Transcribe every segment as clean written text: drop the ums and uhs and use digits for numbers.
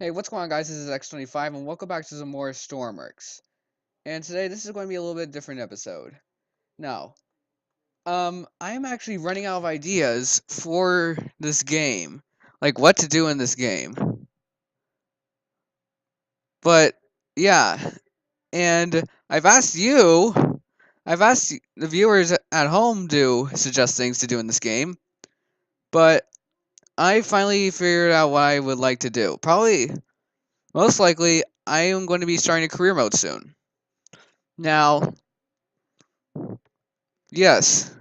Hey, what's going on, guys? This is X25, and welcome back to some more Stormworks. And today, this is going to be a little bit different episode. Now, I am actually running out of ideas for this game, like what to do in this game. But yeah, and I've asked the viewers at home to suggest things to do in this game, but I finally figured out what I would like to do. Most likely, I am going to be starting a career mode soon. Now, yes,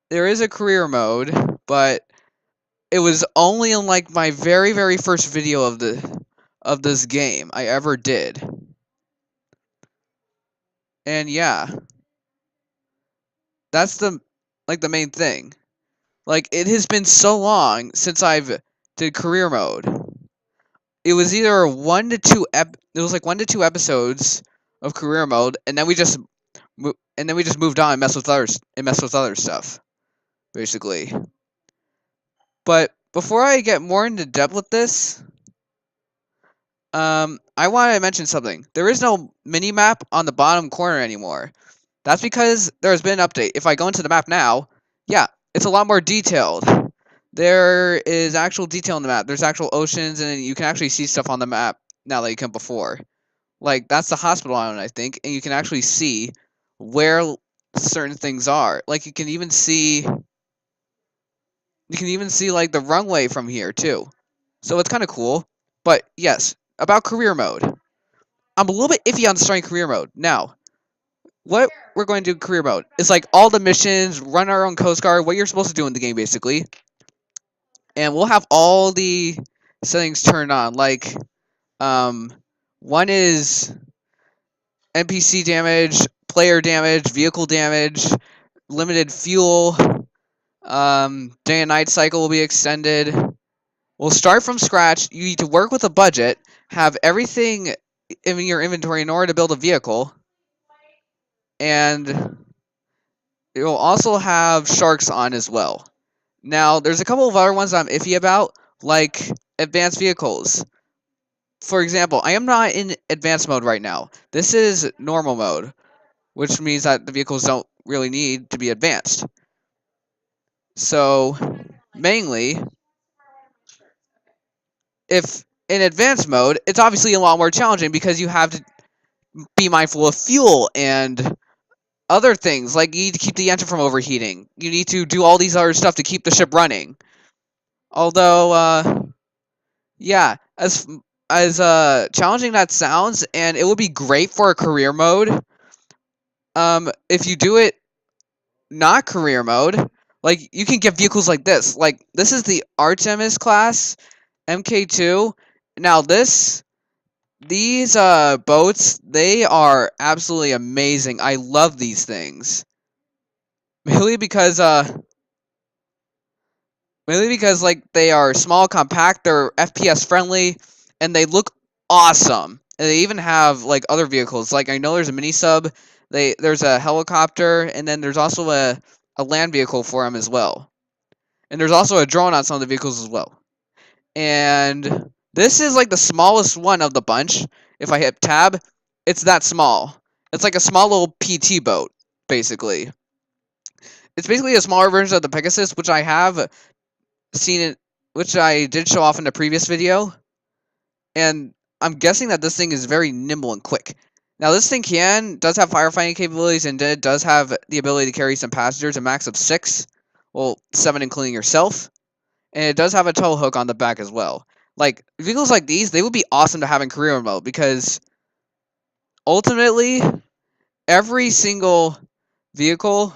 there is a career mode, but it was only in like my very first video of this game I ever did. And yeah, that's the main thing. Like it has been so long since I've did career mode. It was either it was like 1 to 2 episodes of career mode, and then we just moved on and messed with other stuff basically. But before I get more into depth with this, I want to mention something. There is no mini map on the bottom corner anymore. That's because there has been an update. If I go into the map now, yeah, it's a lot more detailed. There is actual detail in the map. There's actual oceans, and you can actually see stuff on the map now that you can before. Like that's the hospital island, I think, and you can actually see where certain things are. Like you can even see like the runway from here too. So it's kind of cool. But yes, about career mode. I'm a little bit iffy on starting career mode. Now, what we're going to do in career mode is like all the missions, run our own Coast Guard, what you're supposed to do in the game basically. And we'll have all the settings turned on. Like, one is NPC damage, player damage, vehicle damage, limited fuel, day and night cycle will be extended. We'll start from scratch. You need to work with a budget, have everything in your inventory in order to build a vehicle, and it will also have sharks on as well. Now, there's a couple of other ones I'm iffy about, like advanced vehicles. For example, I am not in advanced mode right now. This is normal mode, which means that the vehicles don't really need to be advanced. So, mainly, if in advanced mode, it's obviously a lot more challenging because you have to be mindful of fuel and other things. Like you need to keep the engine from overheating. You need to do all these other stuff to keep the ship running. Although, yeah, as challenging that sounds, and it would be great for a career mode. If you do it not career mode, like you can get vehicles like this. Like this is the Artemis class MK2. Now these boats, they are absolutely amazing. I love these things. Mainly because like they are small, compact, they're FPS friendly, and they look awesome. And they even have like other vehicles. Like I know there's a mini sub, there's a helicopter, and then there's also a land vehicle for them as well. And there's also a drone on some of the vehicles as well. And this is like the smallest one of the bunch. If I hit tab, it's that small. It's like a small little PT boat, basically. It's basically a smaller version of the Pegasus, which I have seen it, which I did show off in the previous video, and I'm guessing that this thing is very nimble and quick. Now this thing does have firefighting capabilities, and it does have the ability to carry some passengers, a max of 6, well 7 including yourself, and it does have a tow hook on the back as well. Like vehicles like these, they would be awesome to have in career mode because ultimately every single vehicle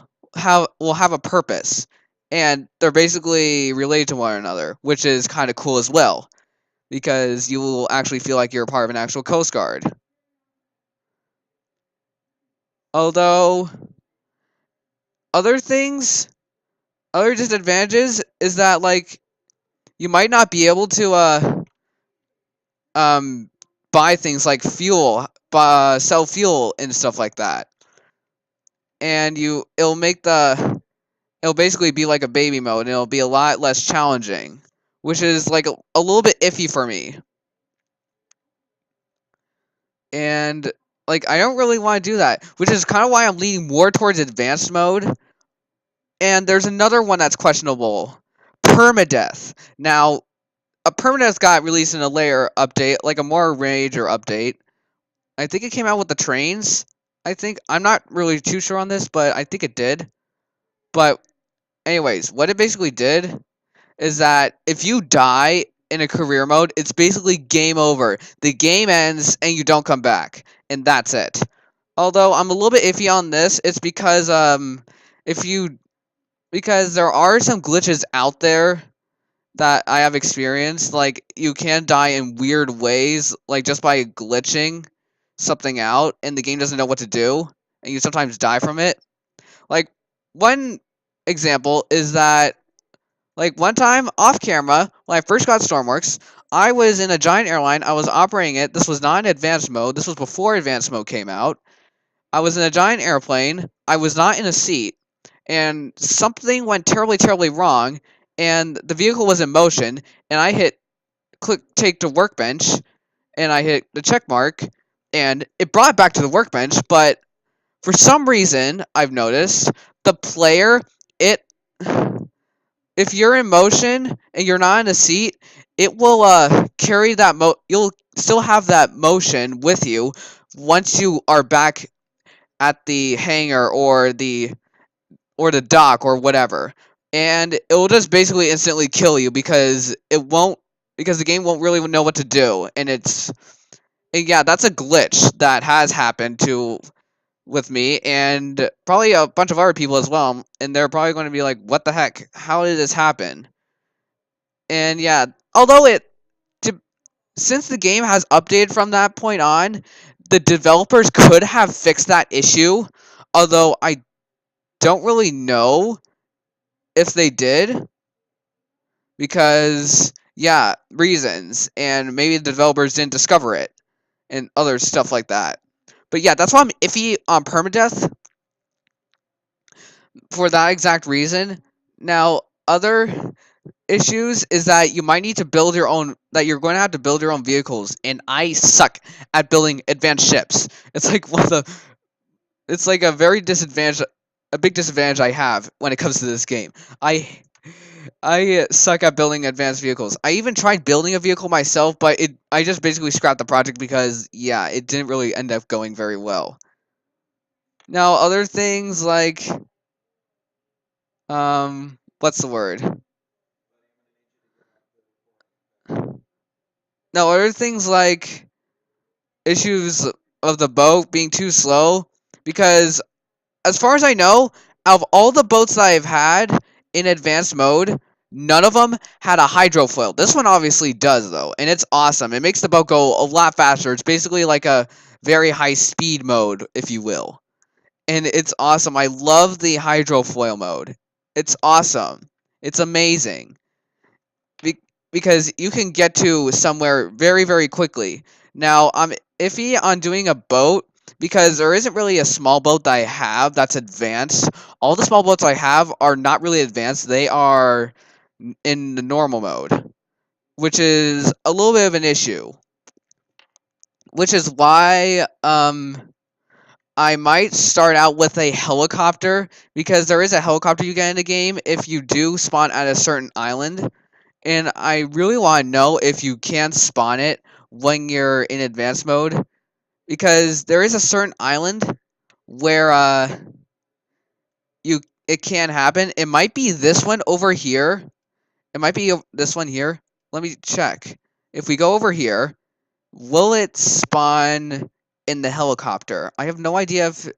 will have a purpose, and they're basically related to one another, which is kind of cool as well, because you will actually feel like you're a part of an actual Coast Guard. Although, other things, other disadvantages is that, like, you might not be able to, buy things like fuel, sell fuel and stuff like that. And it'll basically be like a baby mode, and it'll be a lot less challenging, which is like a little bit iffy for me. And like I don't really want to do that, which is kind of why I'm leaning more towards advanced mode. And there's another one that's questionable, permadeath. Now, a permadeath got released in a layer update, like a more major update. I think it came out with the trains. I think I'm not really too sure on this, but I think it did. But anyways, what it basically did is that if you die in a career mode, it's basically game over. The game ends and you don't come back, and that's it. Although I'm a little bit iffy on this, it's because if you because there are some glitches out there that I have experienced. Like you can die in weird ways, like just by glitching something out, and the game doesn't know what to do, and you sometimes die from it. Like one example is that like one time off camera, when I first got Stormworks, I was in a giant airline. I was operating it. This was not in advanced mode. This was before advanced mode came out. I was in a giant airplane. I was not in a seat, and something went terribly, terribly wrong. And the vehicle was in motion, and I hit click take to workbench, and I hit the check mark, and it brought it back to the workbench. But for some reason, I've noticed the player it if you're in motion and you're not in a seat, it will carry that you'll still have that motion with you once you are back at the hangar or the dock or whatever. And it will just basically instantly kill you because the game won't really know what to do. And yeah, that's a glitch that has happened to with me and probably a bunch of other people as well. And they're probably going to be like, "What the heck? How did this happen?" And yeah, although to, since the game has updated from that point on, the developers could have fixed that issue. Although I don't really know if they did, because yeah, reasons, and maybe the developers didn't discover it and other stuff like that. But yeah, that's why I'm iffy on permadeath for that exact reason. Now, other issues is that you might need to build your own that you're going to have to build your own vehicles, and I suck at building advanced ships. It's like one of the it's like a big disadvantage I have when it comes to this game. I suck at building advanced vehicles. I even tried building a vehicle myself, but I just basically scrapped the project because yeah, it didn't really end up going very well. Now, other things like what's the word? No, other things like issues of the boat being too slow, because as far as I know, out of all the boats that I've had in advanced mode, none of them had a hydrofoil. This one obviously does, though, and it's awesome. It makes the boat go a lot faster. It's basically like a very high speed mode, if you will. And it's awesome. I love the hydrofoil mode. It's awesome. It's amazing. Be- because you can get to somewhere very, very quickly. Now, I'm iffy on doing a boat because there isn't really a small boat that I have that's advanced. All the small boats I have are not really advanced. They are in the normal mode, which is a little bit of an issue. Which is why I might start out with a helicopter, because there is a helicopter you get in the game if you do spawn at a certain island. And I really want to know if you can spawn it when you're in advanced mode, because there is a certain island where you it can happen. It might be this one over here. It might be this one here. Let me check. If we go over here, will it spawn in the helicopter? I have no idea if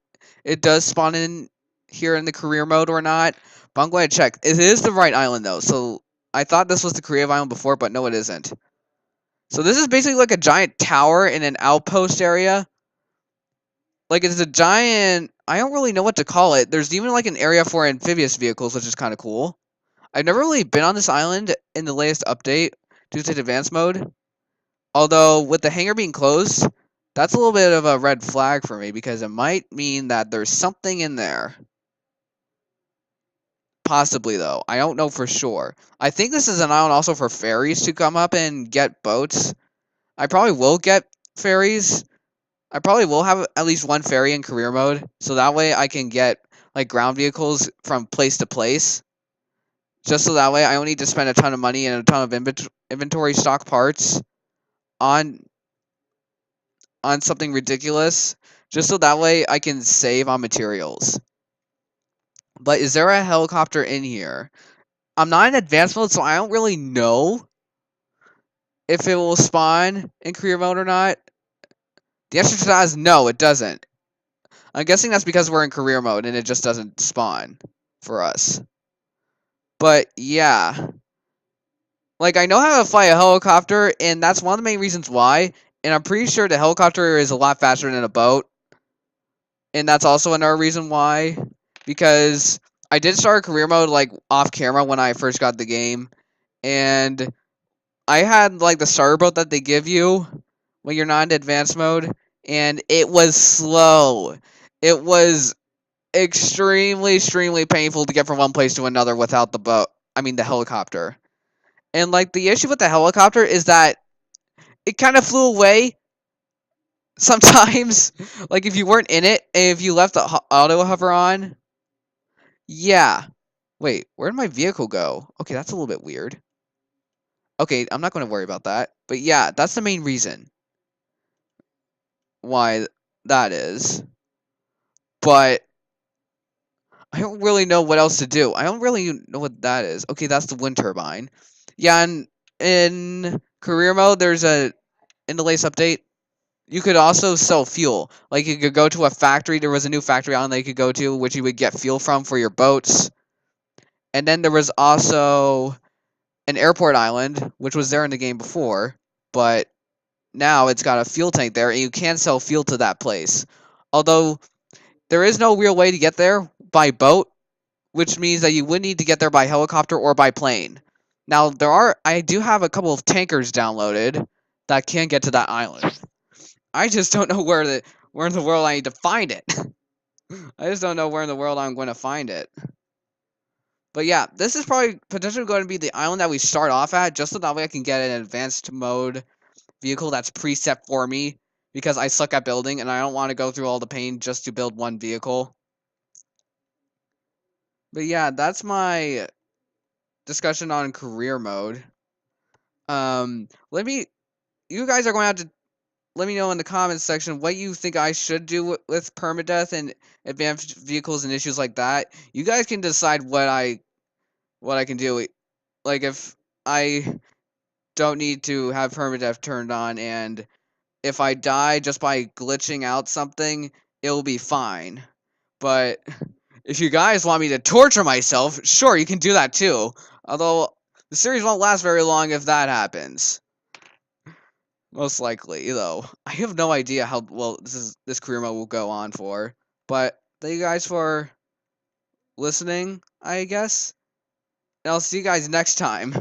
it does spawn in here in the career mode or not, but I'm going to check. It is the right island though, so I thought this was the creative island before, but no, it isn't. So this is basically like a giant tower in an outpost area. Like it's a giant. I don't really know what to call it. There's even like an area for amphibious vehicles, which is kind of cool. I've never really been on this island in the latest update due to advanced mode. Although with the hangar being closed, that's a little bit of a red flag for me because it might mean that there's something in there. Possibly though. I don't know for sure. I think this is an island also for ferries to come up and get boats. I probably will get ferries I probably will have at least one ferry in career mode, so that way I can get like ground vehicles from place to place. Just so that way I don't need to spend a ton of money and a ton of inventory stock parts on something ridiculous. Just so that way I can save on materials. But is there a helicopter in here? I'm not in advanced mode, so I don't really know if it will spawn in career mode or not. The answer to that is no, it doesn't. I'm guessing that's because we're in career mode and it just doesn't spawn for us. But yeah. Like, I know how to fly a helicopter, and that's one of the main reasons why. And I'm pretty sure the helicopter is a lot faster than a boat. And that's also another reason why. Because I did start career mode, like, off camera when I first got the game. And I had, like, the starter boat that they give you when you're not in advanced mode. And it was slow. It was extremely painful to get from one place to another without the boat. I mean, the helicopter. And like the issue with the helicopter is that it kind of flew away sometimes. Like if you weren't in it, and if you left the auto hover on, yeah. Wait, where did my vehicle go? Okay, that's a little bit weird. Okay, I'm not going to worry about that. But yeah, that's the main reason why that is. But I don't really know what else to do. I don't really know what that is. Okay, that's the wind turbine. Yeah, and in career mode, there's a in the latest update, you could also sell fuel. Like you could go to a factory. There was a new factory island that you could go to, which you would get fuel from for your boats. And then there was also an airport island, which was there in the game before, but now it's got a fuel tank there, and you can sell fuel to that place. Although there is no real way to get there by boat, which means that you would need to get there by helicopter or by plane. Now I do have a couple of tankers downloaded that can get to that island. I just don't know where in the world I need to find it. I just don't know where in the world I'm going to find it. But yeah, this is probably potentially going to be the island that we start off at, just so that way I can get an advanced mode vehicle that's preset for me, because I suck at building and I don't want to go through all the pain just to build one vehicle. But yeah, that's my discussion on career mode. You guys are going to have to let me know in the comments section what you think I should do with permadeath and advanced vehicles and issues like that. You guys can decide what I can do. Like if I don't need to have permadeath turned on, and if I die just by glitching out something, it'll be fine. But if you guys want me to torture myself, sure, you can do that too. Although the series won't last very long if that happens. Most likely, though. I have no idea how well this career mode will go on for. But thank you guys for listening, I guess. And I'll see you guys next time.